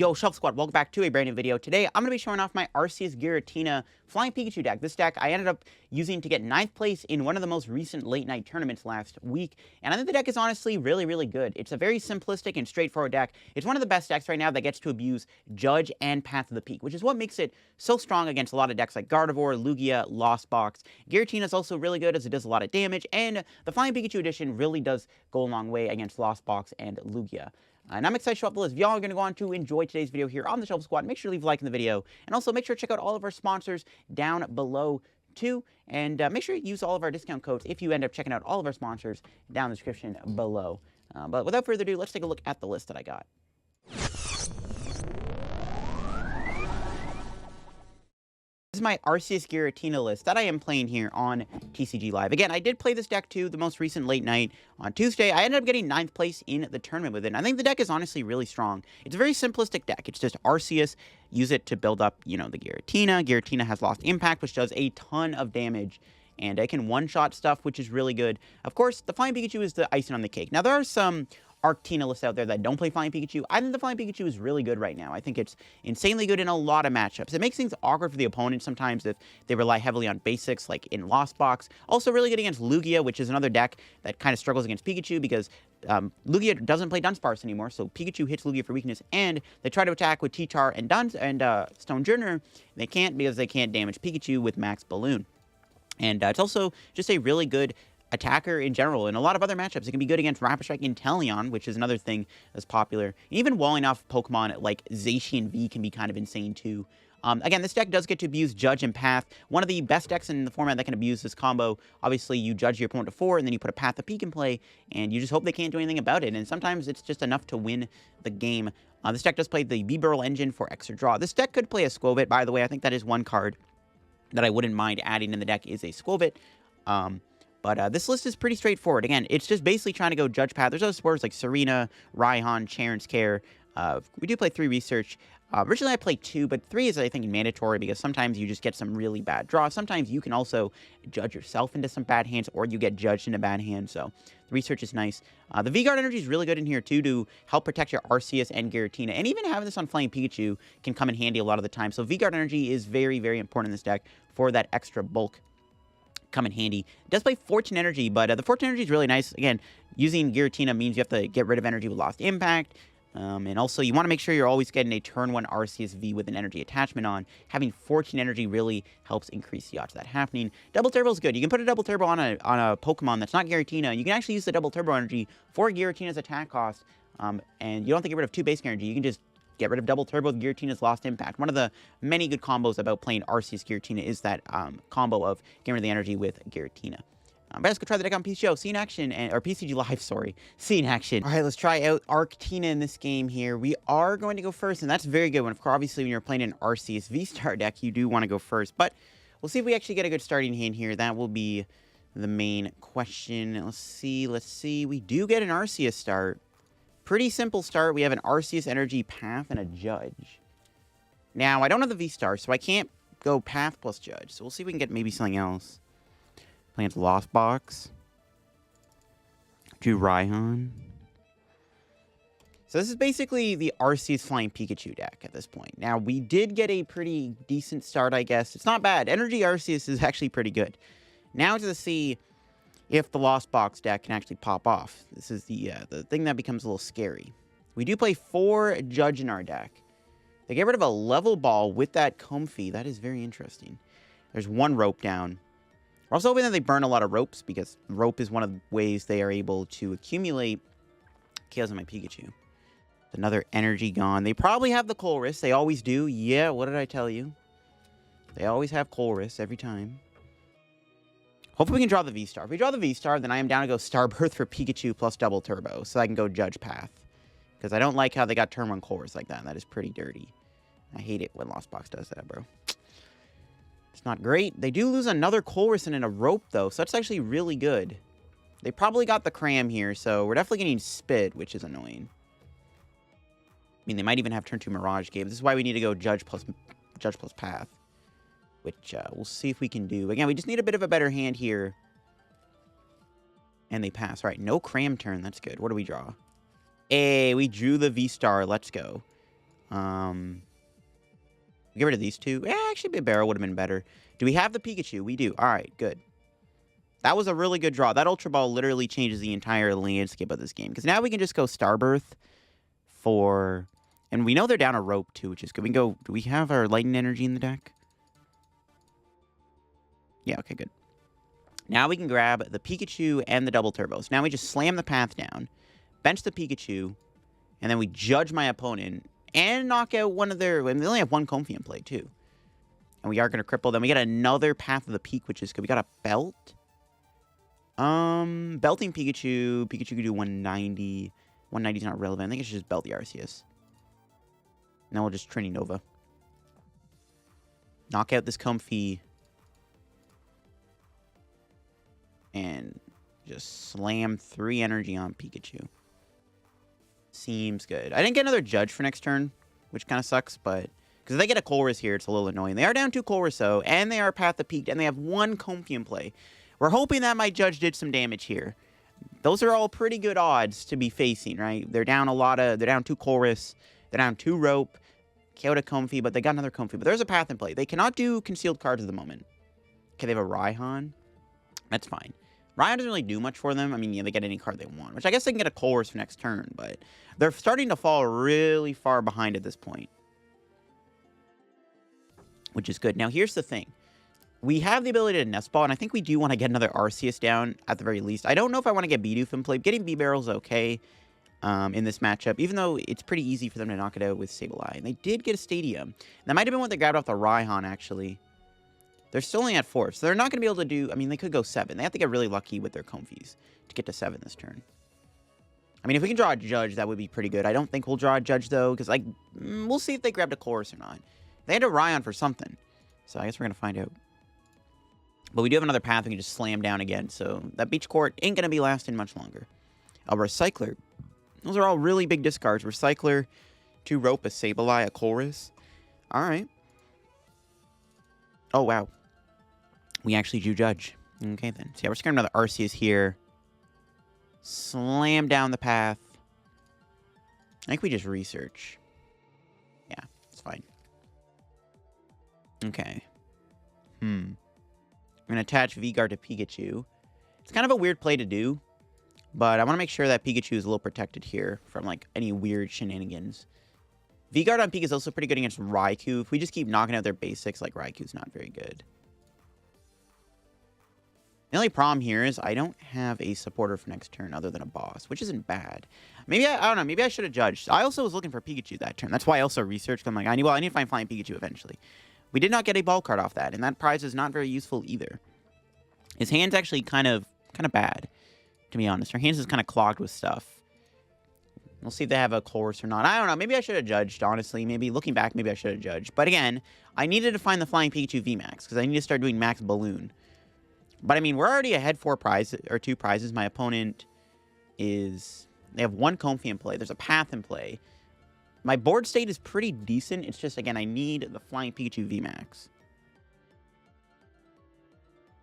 Yo, Shelf Squad, welcome back to a brand new video. Today, I'm going to be showing off my Arceus Giratina Flying Pikachu deck. This deck I ended up using to get 9th place in one of the most recent late-night tournaments last week, and I think the deck is honestly really good. It's a very simplistic and straightforward deck. It's one of the best decks right now that gets to abuse Judge and Path of the Peak, which is what makes it so strong against a lot of decks like Gardevoir, Lugia, Lost Box. Giratina is also really good as it does a lot of damage, and the Flying Pikachu edition really does go a long way against Lost Box and Lugia. And I'm excited to show up the list. If y'all are going to go on to enjoy today's video here on the Shelf Squad, make sure to leave a like in the video. And also make sure to check out all of our sponsors down below too. And make sure you use all of our discount codes if you end up checking out all of our sponsors down in the description below. But without further ado, let's take a look at the list that I got. This is my Arceus Giratina list that I am playing here on TCG Live. Again, I did play this deck too, the most recent late night on Tuesday. I ended up getting 9th place in the tournament with it. And I think the deck is honestly really strong. It's a very simplistic deck. It's just Arceus, use it to build up, you know, the Giratina. Giratina has Lost Impact, which does a ton of damage. And it can one-shot stuff, which is really good. Of course, the Flying Pikachu is the icing on the cake. Now, there are some Arctina lists out there that don't play Flying Pikachu. I think the Flying Pikachu is really good right now. I think it's insanely good in a lot of matchups. It makes things awkward for the opponent sometimes if they rely heavily on basics, like in Lost Box. Also really good against Lugia, which is another deck that kind of struggles against Pikachu because Lugia doesn't play Dunsparce anymore, so Pikachu hits Lugia for weakness, and they try to attack with T-Tar and Stone Journer. They can't because they can't damage Pikachu with Max Balloon. And it's also just a really good attacker in general. In a lot of other matchups, it can be good against Rapid Strike Inteleon, which is another thing that's popular. And even walling off Pokemon like Zacian V can be kind of insane too. Again, this deck does get to abuse Judge and Path. One of the best decks in the format that can abuse this combo. Obviously, you judge your opponent to 4, and then you put a Path of Peak in play, and you just hope they can't do anything about it. And sometimes it's just enough to win the game. This deck does play the Bibarel engine for extra draw. This deck could play a Skwovet, by the way. I think that is one card that I wouldn't mind adding in the deck is a Skwovet. But this list is pretty straightforward. Again, it's just basically trying to go Judge Path. There's other supporters like Serena, Raihan, Cheren's Care. We do play 3 Research. Originally, I played 2, but 3 is, I think, mandatory because sometimes you just get some really bad draws. Sometimes you can also judge yourself into some bad hands, or you get judged into bad hands. So the Research is nice. The V-Guard Energy is really good in here, too, to help protect your Arceus and Giratina. And even having this on Flying Pikachu can come in handy a lot of the time. So V-Guard Energy is very important in this deck for that extra bulk. Come in handy. It does play Fortune Energy, but the Fortune Energy is really nice. Again, using Giratina means you have to get rid of energy with Lost Impact. And also, you want to make sure you're always getting a turn 1 Arceus V with an energy attachment on. Having Fortune Energy really helps increase the odds of that happening. Double Turbo is good. You can put a Double Turbo on a Pokemon that's not Giratina. You can actually use the Double Turbo Energy for Giratina's attack cost. And you don't have to get rid of 2 basic energy. You can just get rid of Double Turbo with Giratina's Lost Impact. One of the many good combos about playing Arceus Giratina is that combo of getting rid of the energy with Giratina. But let's go try the deck on PCO. See in action, or PCG Live, sorry. See in action. All right, let's try out Arctina in this game here. We are going to go first, and that's very good. Of course, obviously, when you're playing an Arceus V-Star deck, you do want to go first. But we'll see if we actually get a good starting hand here. That will be the main question. Let's see. We do get an Arceus start. Pretty simple start. We have an Arceus Energy Path and a Judge. Now, I don't have the V-Star, so I can't go Path plus Judge. So we'll see if we can get maybe something else. Playing the Lost Box. Drew Raihan. So this is basically the Arceus Flying Pikachu deck at this point. Now, we did get a pretty decent start, I guess. It's not bad. Energy Arceus is actually pretty good. Now to see if the Lost Box deck can actually pop off. This is the thing that becomes a little scary. We do play 4 Judge in our deck. They get rid of a level ball with that Comfey. That is very interesting. There's 1 rope down. We're also hoping that they burn a lot of ropes because rope is one of the ways they are able to accumulate chaos on my Pikachu. Another energy gone. They probably have the Colress. They always do. Yeah, what did I tell you? They always have Colress every time. Hopefully we can draw the V-Star. If we draw the V-Star, then I am down to go Starbirth for Pikachu plus Double Turbo, so I can go Judge Path. Because I don't like how they got turn 1 Colress like that, and that is pretty dirty. I hate it when Lost Box does that, bro. It's not great. They do lose another Colress and a rope, though, so that's actually really good. They probably got the Cram here, so we're definitely getting Spit, which is annoying. I mean, they might even have turn 2 Mirage Game. This is why we need to go Judge plus Path. Which we'll see if we can do. Again, we just need a bit of a better hand here. And they pass. All right, no Cram turn. That's good. What do we draw? Hey, we drew the V-Star. Let's go. Get rid of these two. Actually, Bibarel would have been better. Do we have the Pikachu? We do. All right, good. That was a really good draw. That Ultra Ball literally changes the entire landscape of this game. Because now we can just go Starbirth for... And we know they're down a rope, too, which is good. We can go... Do we have our Lightning Energy in the deck? Yeah, okay, good. Now we can grab the Pikachu and the Double Turbo. So now we just slam the path down, bench the Pikachu, and then we judge my opponent and knock out one of their... I mean, they only have one Comfey in play, too. And we are going to cripple them. We get another Path of the Peak, which is good. We got a Belt. Belting Pikachu. Pikachu could do 190. 190 is not relevant. I think it should just belt the Arceus. Now we'll just Trini Nova. Knock out this Comfey. And just slam 3 energy on Pikachu. Seems good. I didn't get another Judge for next turn, which kind of sucks, but... Because if they get a Colress here, it's a little annoying. They are down 2 Colress, though, and they are Path of Peak, and they have 1 Comfey in play. We're hoping that my Judge did some damage here. Those are all pretty good odds to be facing, right? They're down a lot of... They're down 2 Colress. They're down 2 Rope. Kyoto Comfey, but they got another Comfey. But there's a Path in play. They cannot do concealed cards at the moment. Okay, they have a Raihan. That's fine. Raihan doesn't really do much for them. I mean, yeah, they get any card they want, which I guess they can get a Colress for next turn, but they're starting to fall really far behind at this point, which is good. Now, here's the thing. We have the ability to Nest Ball, and I think we do want to get another Arceus down at the very least. I don't know if I want to get Bidoof in play. Getting Bibarel is okay in this matchup, even though it's pretty easy for them to knock it out with Sableye. And they did get a Stadium. That might have been what they grabbed off the Raihan, actually. They're still only at 4, so they're not going to be able to do... I mean, they could go 7. They have to get really lucky with their Comfeys to get to 7 this turn. I mean, if we can draw a Judge, that would be pretty good. I don't think we'll draw a Judge, though, because, like, we'll see if they grabbed a Chorus or not. They had a Raihan for something, so I guess we're going to find out. But we do have another path we can just slam down again, so that Beach Court ain't going to be lasting much longer. A Recycler. Those are all really big discards. Recycler, 2 Rope, a Sableye, a Chorus. All right. Oh, wow. We actually do Judge. Okay, then. So, yeah, we're just going to another Arceus here. Slam down the path. I think we just research. Yeah, it's fine. Okay. I'm going to attach V-Guard to Pikachu. It's kind of a weird play to do, but I want to make sure that Pikachu is a little protected here from, like, any weird shenanigans. V-Guard on Pikachu is also pretty good against Raikou. If we just keep knocking out their basics, like, Raikou's not very good. The only problem here is I don't have a supporter for next turn other than a boss, which isn't bad. Maybe I don't know. Maybe I should have judged. I also was looking for Pikachu that turn. That's why I also researched. I'm like, I need to find Flying Pikachu eventually. We did not get a ball card off that, and that prize is not very useful either. His hand's actually kind of bad, to be honest. Our hands is kind of clogged with stuff. We'll see if they have a course or not. I don't know. Maybe I should have judged, honestly. Maybe looking back, maybe I should have judged. But again, I needed to find the Flying Pikachu VMAX because I need to start doing Max Balloon. But I mean, we're already ahead 2 prizes. My opponent is... They have 1 Comfey in play. There's a Path in play. My board state is pretty decent. It's just, again, I need the Flying Pikachu VMAX.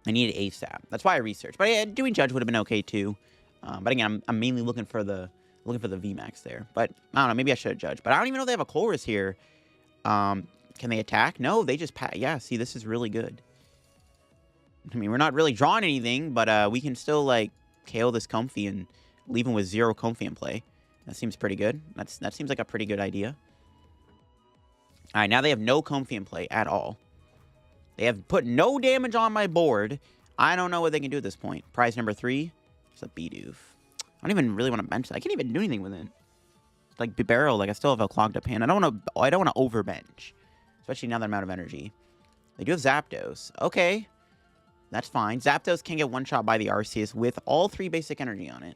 I need it ASAP. That's why I researched. But yeah, doing Judge would have been okay too. But again, I'm mainly looking for the VMAX there. But I don't know. Maybe I should have judged. But I don't even know if they have a Chorus here. Can they attack? No, they just pass. Yeah, see, this is really good. I mean, we're not really drawing anything, but we can still, like, KO this Comfey and leave him with 0 Comfey in play. That seems pretty good. That seems like a pretty good idea. All right, now they have no Comfey in play at all. They have put no damage on my board. I don't know what they can do at this point. Prize number 3 is a Bidoof. I don't even really want to bench it. I can't even do anything with it. Like Bibarel, like I still have a clogged up hand. I don't want to overbench, especially now that I'm out of energy. They do have Zapdos. Okay. That's fine. Zapdos can get one-shot by the Arceus with all 3 basic energy on it.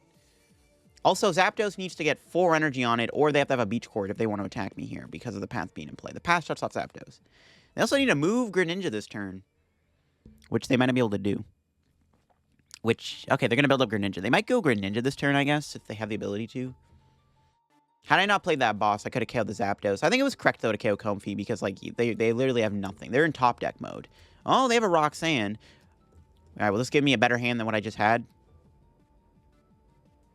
Also, Zapdos needs to get 4 energy on it, or they have to have a Beach Court if they want to attack me here because of the Path being in play. The Path shuts off Zapdos. They also need to move Greninja this turn, which they might not be able to do. Which, okay, they're going to build up Greninja. They might go Greninja this turn, I guess, if they have the ability to. Had I not played that boss, I could have KO'd the Zapdos. I think it was correct, though, to KO Comfey because, like, they literally have nothing. They're in top deck mode. Oh, they have a Roxanne. All right, will this give me a better hand than what I just had?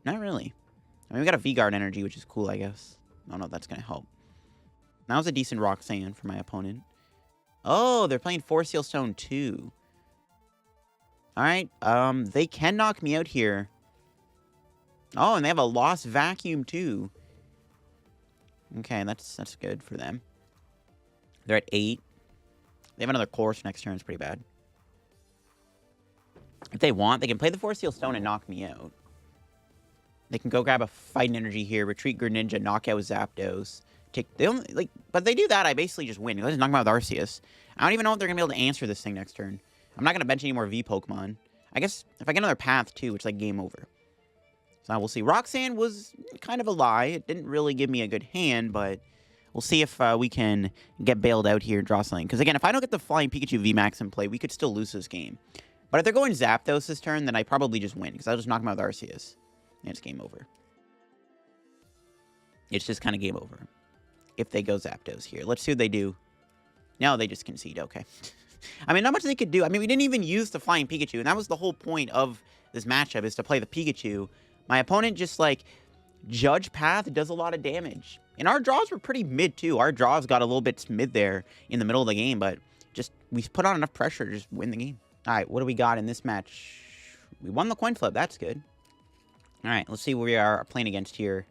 Not really. I mean, we got a V-Guard energy, which is cool, I guess. I don't know if that's going to help. That was a decent Roxanne for my opponent. Oh, they're playing Force Seal Stone too. Alright, they can knock me out here. Oh, and they have a Lost Vacuum too. Okay, that's good for them. They're at 8. They have another course next turn. It's pretty bad. If they want, they can play the Force Seal Stone and knock me out. They can go grab a Fighting Energy here, retreat Greninja, knock out Zapdos. But they do that, I basically just win. Let's just knock them out with Arceus. I don't even know if they're gonna be able to answer this thing next turn. I'm not gonna bench any more V Pokemon. I guess if I get another Path too, it's like game over. So now we'll see. Roxanne was kind of a lie. It didn't really give me a good hand, but we'll see if we can get bailed out here and draw something. Because again, if I don't get the Flying Pikachu VMAX in play, we could still lose this game. But if they're going Zapdos this turn, then I probably just win. Because I'll just knock them out with Arceus. And it's game over. It's just kind of game over. If they go Zapdos here. Let's see what they do. No, they just concede. Okay. I mean, not much they could do. I mean, we didn't even use the Flying Pikachu. And that was the whole point of this matchup, is to play the Pikachu. My opponent just, like, Judge Path does a lot of damage. And our draws were pretty mid, too. Our draws got a little bit mid there in the middle of the game. But just, we put on enough pressure to just win the game. All right, what do we got in this match? We won the coin flip. That's good. All right, let's see what we are playing against here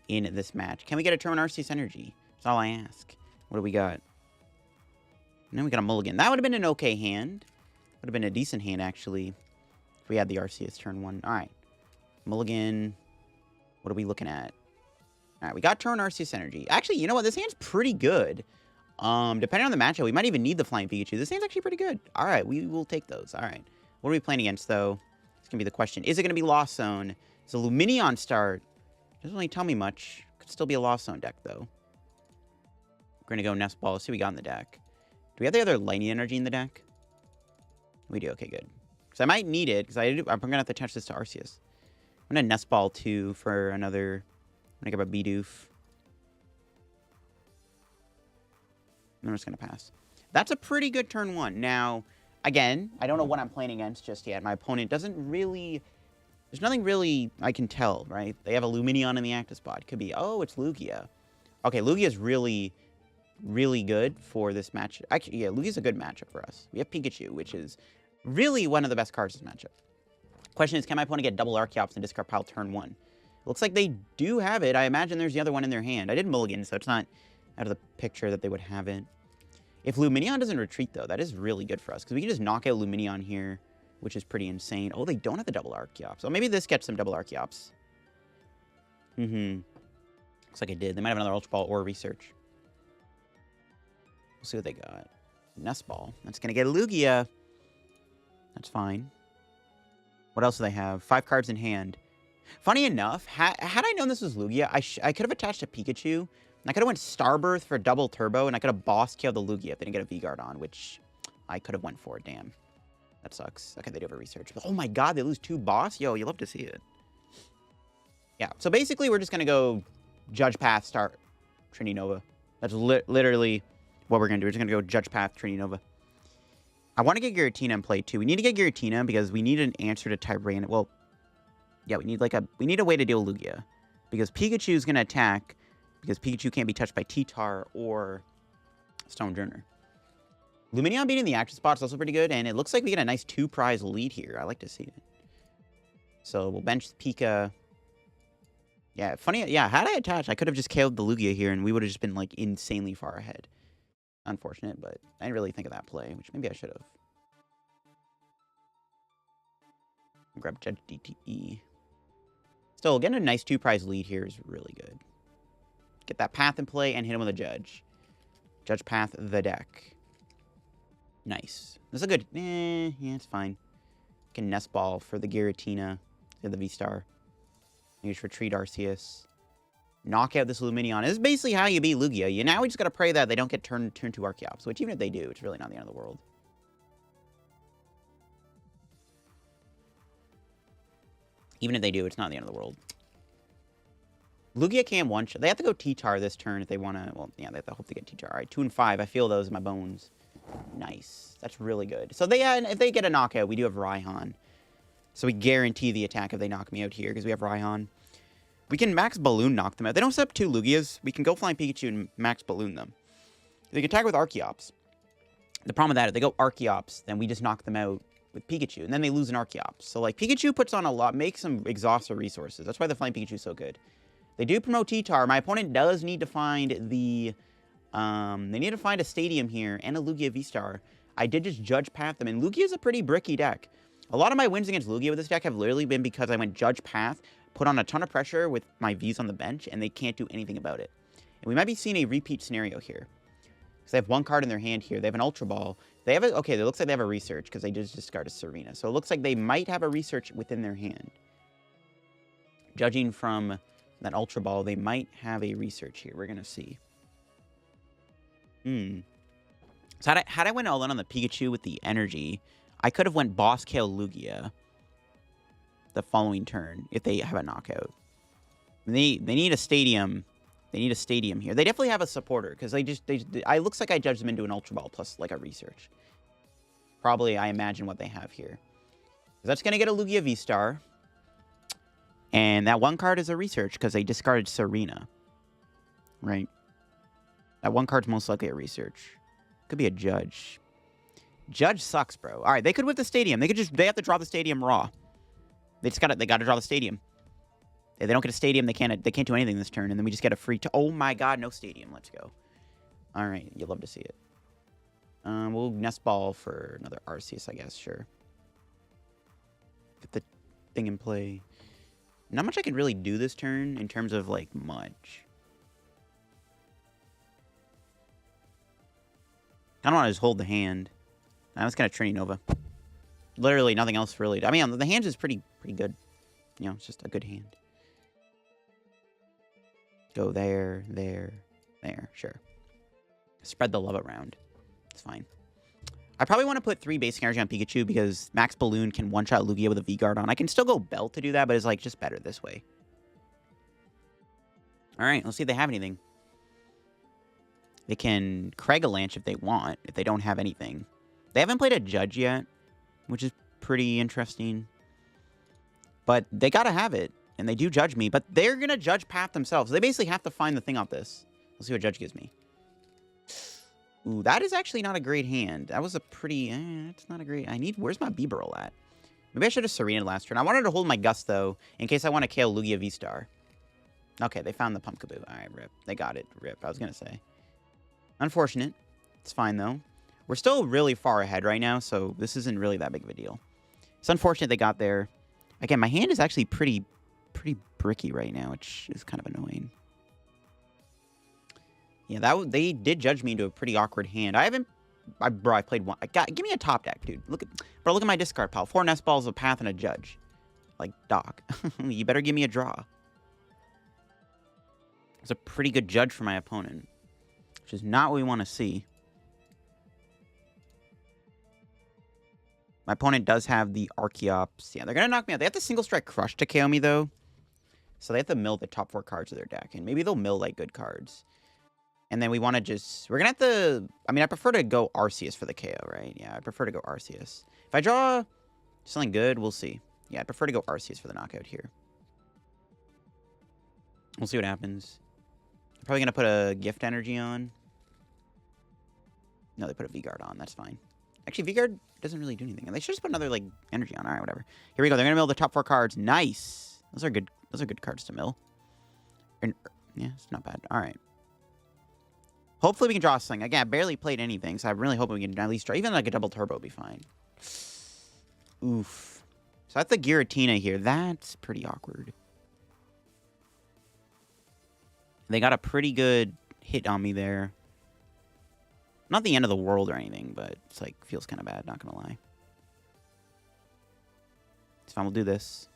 in this match. Can we get a turn on Arceus Energy? That's all I ask. What do we got? And then we got a mulligan. That would have been an okay hand. Would have been a decent hand, actually, if we had the Arceus turn 1. All right. Mulligan. What are we looking at? All right, we got turn Arceus Energy. Actually, you know what? This hand's pretty good. Depending on the matchup, we might even need the Flying Pikachu. This hand's actually pretty good. All right, we will take those. All right. What are we playing against, though? It's going to be the question. Is it going to be Lost Zone? It's a Lumineon start. Doesn't really tell me much. Could still be a Lost Zone deck, though. We're going to go Nest Ball. Let's see what we got in the deck. Do we have the other Lightning Energy in the deck? We do. Okay, good. Because I might need it, because I'm going to have to attach this to Arceus. I'm going to Nest Ball, too, for another... I'm going to grab a Bidoof. I'm just going to pass. That's a pretty good turn 1. Now, again, I don't know what I'm playing against just yet. My opponent doesn't really... There's nothing really I can tell, right? They have a Lumineon in the active spot. Could be, oh, it's Lugia. Okay, Lugia's really, really good for this match. Actually, yeah, Lugia's a good matchup for us. We have Pikachu, which is really one of the best cards in this matchup. Question is, can my opponent get double Archeops and discard pile turn 1? Looks like they do have it. I imagine there's the other one in their hand. I did mulligan, so it's not out of the picture that they would have it. If Lumineon doesn't retreat, though, that is really good for us, because we can just knock out Lumineon here, which is pretty insane. Oh, they don't have the double Archeops. So maybe this gets some double Archeops. Looks like it did. They might have another Ultra Ball or Research. We'll see what they got. Nest Ball. That's going to get a Lugia. That's fine. What else do they have? 5 cards in hand. Funny enough, had I known this was Lugia, I could have attached a Pikachu. And I could have went Starbirth for double Turbo, and I could have boss killed the Lugia if they didn't get a V-Guard on, which I could have went for. Damn. That sucks. Okay, they do have a Research. But, oh my god, they lose 2 boss? Yo, you love to see it. Yeah, so basically we're just going to go Judge Path, start Trinity Nova. That's literally what we're going to do. We're just going to go Judge Path, Trinity Nova. I want to get Giratina in play, too. We need to get Giratina because we need an answer to Tyrant. Well, yeah, we need a way to deal with Lugia. Because Pikachu is going to attack, because Pikachu can't be touched by T-Tar or Stonejourner. Lumineon being in the active spot is also pretty good, and it looks like we get a nice 2-prize lead here. I like to see it. So we'll bench Pika. Yeah, funny. Yeah, had I attached, I could have just killed the Lugia here, and we would have just been, like, insanely far ahead. Unfortunate, but I didn't really think of that play, which maybe I should have. Grab Judge DTE. Still, getting a nice 2-prize lead here is really good. Get that Path in play and hit him with a Judge. Judge Path the deck. Nice. This is a good... yeah, it's fine. Can Nest Ball for the Giratina. The VSTAR. You just retreat Arceus. Knock out this Lumineon. This is basically how you beat Lugia. Now we just gotta pray that they don't get turned to Archeops, which even if they do, it's really not the end of the world. Even if they do, it's not the end of the world. Lugia can one-shot. They have to go T-Tar this turn if they want to... Well, yeah, they have to hope to get T-Tar. All right, 2 and 5. I feel those in my bones. Nice. That's really good. So if they get a knockout, we do have Raihan. So we guarantee the attack if they knock me out here because we have Raihan. We can Max Balloon knock them out. They don't set up 2 Lugias. We can go Flying Pikachu and Max Balloon them. They can attack with Archeops. The problem with that, if they go Archeops, then we just knock them out with Pikachu, and then they lose an Archeops. So, like, Pikachu puts on a lot, makes them exhaust their resources. That's why the Flying Pikachu is so good. They do promote T-Tar. My opponent does need to find the, they need to find a Stadium here and a Lugia VSTAR. I did just Judge Path them, and Lugia is a pretty bricky deck. A lot of my wins against Lugia with this deck have literally been because I went Judge Path, put on a ton of pressure with my Vs on the bench, and they can't do anything about it. And we might be seeing a repeat scenario here. Because they have one card in their hand here. They have an Ultra Ball. They have a, okay, it looks like they have a Research because they just discarded Serena. So it looks like they might have a Research within their hand. Judging from that Ultra Ball, they might have a Research here. We're going to see. So had I went all in on the Pikachu with the energy, I could have went Boss KO Lugia the following turn if they have a knockout. They need a Stadium. They need a Stadium here. They definitely have a supporter because I looks like I judged them into an Ultra Ball plus like a Research. Probably, I imagine what they have here. That's going to get a Lugia VSTAR. And that one card is a Research because they discarded Serena. Right? That one card's most likely a Research. Could be a Judge. Judge sucks, bro. All right, they could whip the Stadium. They have to draw the Stadium raw. They got to draw the Stadium. If they don't get a Stadium, they can't do anything this turn, and then we just get a free... Oh my god, no Stadium. Let's go. All right, you'll love to see it. We'll Nest Ball for another Arceus, I guess. Sure. Get the thing in play. Not much I can really do this turn in terms of, like, much. I don't want to just hold the hand. I was going to Trini Nova. Literally nothing else really. I mean, the hand is pretty good. You know, it's just a good hand. Go there, there, there. Sure. Spread the love around. It's fine. I probably want to put 3 Basic Energy on Pikachu because Max Balloon can one-shot Lugia with a V-Guard on. I can still go Belt to do that, but it's like just better this way. Alright, let's see if they have anything. They can Craigalanche if they want, if they don't have anything. They haven't played a Judge yet, which is pretty interesting. But they gotta have it. And they do Judge me, but they're going to Judge Path themselves. They basically have to find the thing off this. Let's see what Judge gives me. Ooh, that is actually not a great hand. That was a pretty... it's not a great... Where's my Bibarel at? Maybe I should have Serena last turn. I wanted to hold my Gust, though, in case I want to KO Lugia VSTAR. Okay, they found the Pumpkaboo. Alright, rip. They got it. Rip, I was going to say. Unfortunate. It's fine, though. We're still really far ahead right now, so this isn't really that big of a deal. It's unfortunate they got there. Again, my hand is actually pretty bricky right now, which is kind of annoying. Yeah, they did judge me into a pretty awkward hand. Bro, I played one. Give me a top deck, dude. Look at my discard pile. 4 Nest Balls, a Path, and a Judge. Like, Doc. You better give me a draw. It's a pretty good Judge for my opponent, which is not what we want to see. My opponent does have the Archeops. Yeah, they're going to knock me out. They have the Single Strike Crush to KO me, though. So they have to mill the top 4 cards of their deck. And maybe they'll mill, like, good cards. And then we want to just... We're going to have to... I mean, I prefer to go Arceus for the KO, right? Yeah, I prefer to go Arceus. If I draw something good, we'll see. Yeah, I prefer to go Arceus for the knockout here. We'll see what happens. I'm probably going to put a Gift Energy on. No, they put a V-Guard on. That's fine. Actually, V-Guard doesn't really do anything. And they should just put another, like, energy on. All right, whatever. Here we go. They're going to mill the top 4 cards. Nice. Those are good cards to mill. Yeah, it's not bad. All right. Hopefully we can draw something. Again, I barely played anything, so I'm really hoping we can at least draw. Even like a double turbo would be fine. Oof. So that's the Giratina here. That's pretty awkward. They got a pretty good hit on me there. Not the end of the world or anything, but it's like, feels kind of bad, not gonna lie. It's fine, we'll do this.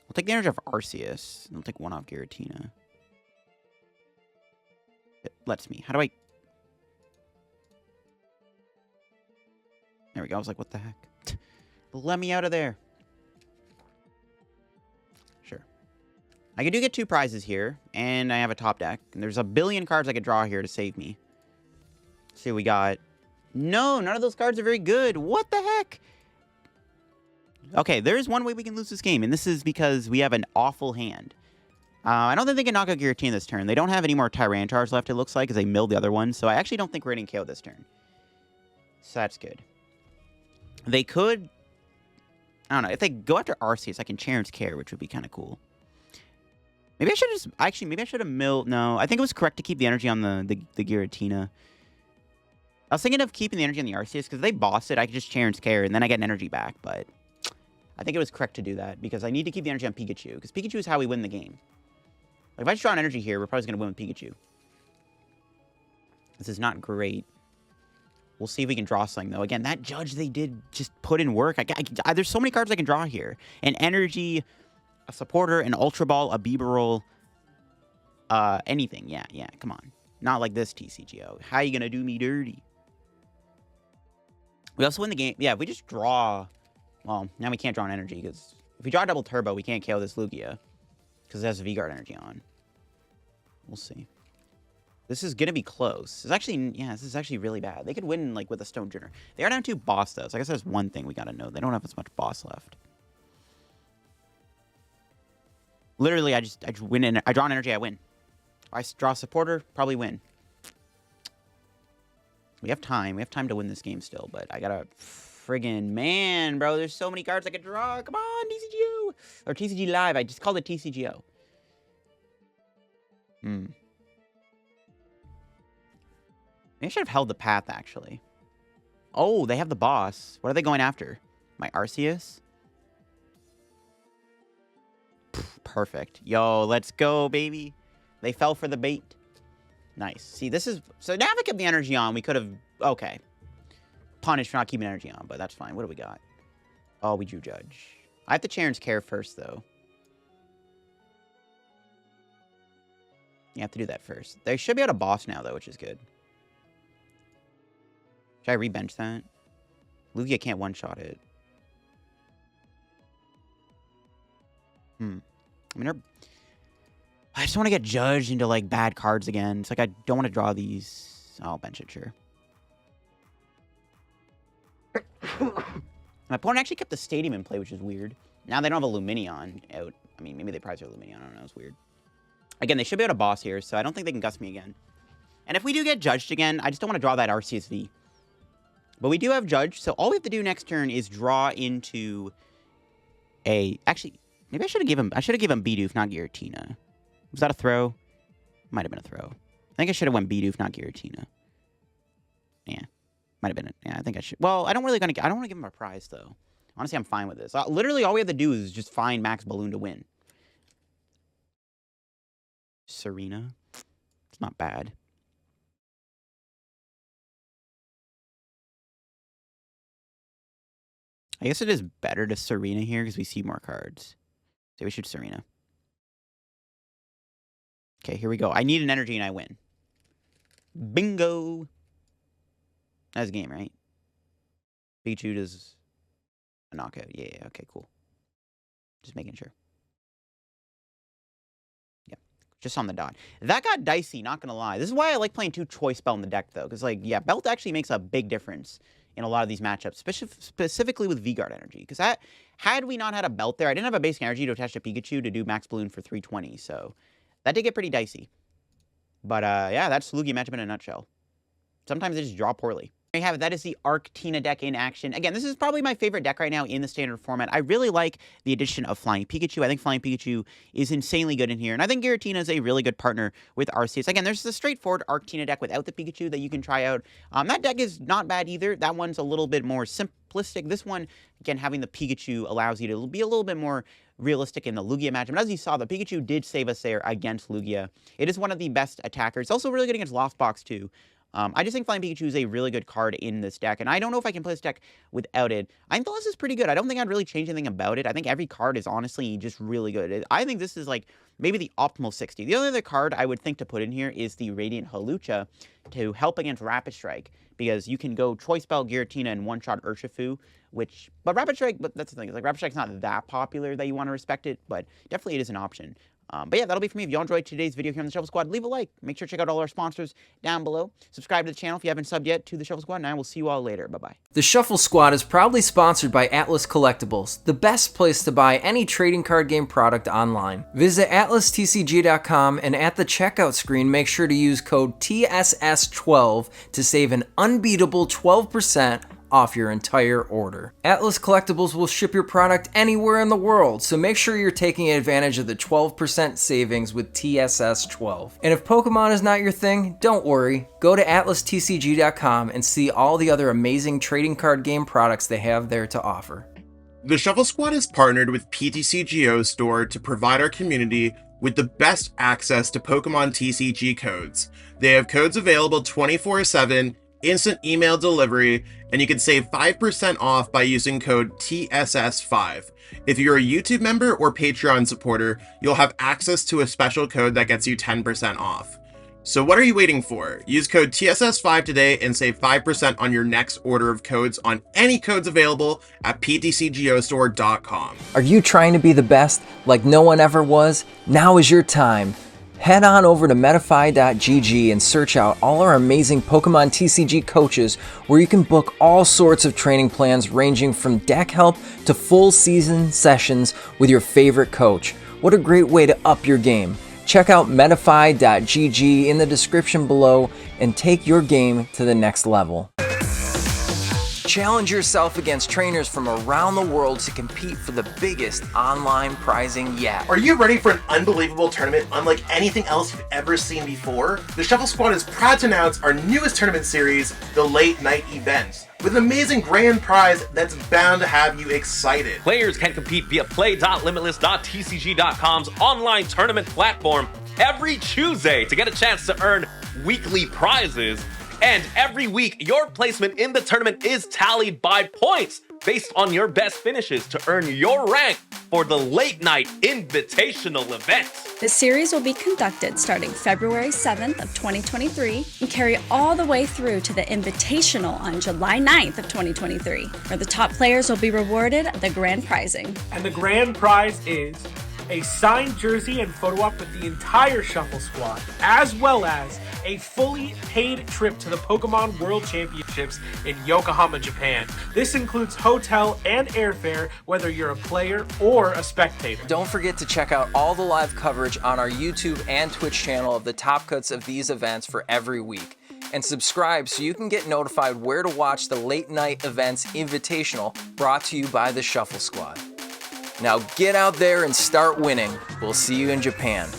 We'll take the energy of Arceus, and we'll take 1 off Giratina. It lets me. How do I... There we go. I was like, what the heck? Let me out of there. Sure. I do get 2 prizes here, and I have a top deck. And there's a billion cards I could draw here to save me. Let's see what we got. No, none of those cards are very good. What the heck? Okay, there is one way we can lose this game, and this is because we have an awful hand. I don't think they can knock out Giratina this turn. They don't have any more Tyrantars left, it looks like, because they milled the other one. So I actually don't think we're getting KO this turn. So that's good. They could... I don't know. If they go after Arceus, I can Cheren's Care, which would be kind of cool. Maybe I should just... Actually, maybe I should have milled... No, I think it was correct to keep the energy on the Giratina. I was thinking of keeping the energy on the Arceus, because if they boss it, I could just Cheren's Care, and then I get an energy back, but... I think it was correct to do that, because I need to keep the energy on Pikachu, because Pikachu is how we win the game. Like, if I just draw an energy here, we're probably going to win with Pikachu. This is not great. We'll see if we can draw something, though. Again, that Judge, they did just put in work. There's so many cards I can draw here. An Energy, a Supporter, an Ultra Ball, a Bibarel, anything. Yeah, come on. Not like this, TCGO. How you going to do me dirty? We also win the game. Yeah, if we just draw... Well, now we can't draw an energy, because if we draw double turbo, we can't KO this Lugia. Because it has a V-Guard energy on. We'll see. This is going to be close. It's actually, yeah, this is actually really bad. They could win, like, with a Stone Journey. They are down to boss, though, so I guess there's one thing we got to know. They don't have as much boss left. Literally, I win, and I draw an energy, I win. I draw a supporter, probably win. We have time. We have time to win this game still, but I got to... Friggin' man, bro. There's so many cards I could draw. Come on, TCGO. Or TCG Live. I just called it TCGO. Maybe I should have held the path, actually. Oh, they have the boss. What are they going after? My Arceus? Perfect. Yo, let's go, baby. They fell for the bait. Nice. See, this is... So now if I kept the energy on, we could have... Okay. Punished for not keeping energy on, but that's fine. What do we got? Oh, we drew Judge. I have to Cheren's Care first, though. You have to do that first. They should be able to boss now, though, which is good. Should I rebench that? Lugia can't one-shot it. I mean, I just want to get Judged into, like, bad cards again. It's like I don't want to draw these. I'll bench it, sure. My opponent actually kept the Stadium in play, which is weird. Now they don't have a Lumineon out. I mean, maybe they prize their Lumineon. I don't know. It's weird. Again, they should be able to boss here, so I don't think they can gust me again. And if we do get Judged again, I just don't want to draw that Arceus V. But we do have Judge, so all we have to do next turn is draw into a... Actually, maybe I should have given him Bidoof, not Giratina. Was that a throw? Might have been a throw. I think I should have went Bidoof, not Giratina. Yeah. Might have been it. Yeah, I think I should. Well, I don't want to give him a prize, though. Honestly, I'm fine with this. Literally, all we have to do is just find Max Balloon to win. Serena. It's not bad. I guess it is better to Serena here because we see more cards. So we should Serena. Okay, here we go. I need an energy and I win. Bingo! That's a game, right? Pikachu does a knockout. Yeah, okay, cool. Just making sure. Yeah, just on the dot. That got dicey, not gonna lie. This is why I like playing 2 Choice Belt in the deck, though. Because, like, yeah, Belt actually makes a big difference in a lot of these matchups, specifically with V-Guard energy. Because had we not had a Belt there, I didn't have a basic energy to attach to Pikachu to do Max Balloon for 320. So that did get pretty dicey. But, yeah, that's Lugia matchup in a nutshell. Sometimes they just draw poorly. There you have it. That is the Arctina deck in action. Again, this is probably my favorite deck right now in the standard format. I really like the addition of Flying Pikachu. I think Flying Pikachu is insanely good in here. And I think Giratina is a really good partner with Arceus. Again, there's the straightforward Arctina deck without the Pikachu that you can try out. That deck is not bad either. That one's a little bit more simplistic. This one, again, having the Pikachu allows you to be a little bit more realistic in the Lugia matchup. And as you saw, the Pikachu did save us there against Lugia. It is one of the best attackers. It's also really good against Lost Box, too. I just think Flying Pikachu is a really good card in this deck, and I don't know if I can play this deck without it. I think the list is pretty good. I don't think I'd really change anything about it. I think every card is honestly just really good. I think this is like maybe the optimal 60. The only other card I would think to put in here is the Radiant Hawlucha to help against Rapid Strike, because you can go Choice Belt, Giratina, and one-shot Urshifu, but Rapid Strike, but that's the thing, like Rapid Strike's not that popular that you want to respect it, but definitely it is an option. But yeah, that'll be for me. If you enjoyed today's video here on the Shuffle Squad, leave a like. Make sure to check out all our sponsors down below. Subscribe to the channel if you haven't subbed yet to the Shuffle Squad, and I will see you all later. Bye-bye. The Shuffle Squad is proudly sponsored by Atlas Collectibles, the best place to buy any trading card game product online. Visit atlastcg.com and at the checkout screen, make sure to use code TSS12 to save an unbeatable 12% off your entire order. Atlas Collectibles will ship your product anywhere in the world, so make sure you're taking advantage of the 12% savings with TSS12. And if Pokemon is not your thing, don't worry. Go to atlastcg.com and see all the other amazing trading card game products they have there to offer. The Shuffle Squad is partnered with ptcgl Store to provide our community with the best access to Pokemon TCG codes. They have codes available 24/7, instant email delivery, and you can save 5% off by using code TSS5. If you're a YouTube member or Patreon supporter, you'll have access to a special code that gets you 10% off. So what are you waiting for? Use code TSS5 today and save 5% on your next order of codes on any codes available at ptcgostore.com. Are you trying to be the best like no one ever was? Now is your time. Head on over to Metafy.gg and search out all our amazing Pokemon TCG coaches where you can book all sorts of training plans ranging from deck help to full season sessions with your favorite coach. What a great way to up your game. Check out Metafy.gg in the description below and take your game to the next level. Challenge yourself against trainers from around the world to compete for the biggest online prizing yet. Are you ready for an unbelievable tournament unlike anything else you've ever seen before? The Shuffle Squad is proud to announce our newest tournament series, the Late Night Events, with an amazing grand prize that's bound to have you excited. Players can compete via play.limitless.tcg.com's online tournament platform every Tuesday to get a chance to earn weekly prizes. And every week, your placement in the tournament is tallied by points based on your best finishes to earn your rank for the Late Night Invitational event. The series will be conducted starting February 7th of 2023 and carry all the way through to the Invitational on July 9th of 2023, where the top players will be rewarded the grand prizing. And the grand prize is a signed jersey and photo op with the entire Shuffle Squad, as well as a fully paid trip to the Pokemon World Championships in Yokohama, Japan. This includes hotel and airfare, whether you're a player or a spectator. Don't forget to check out all the live coverage on our YouTube and Twitch channel of the top cuts of these events for every week. And subscribe so you can get notified where to watch the Late Night Events Invitational brought to you by the Shuffle Squad. Now get out there and start winning. We'll see you in Japan.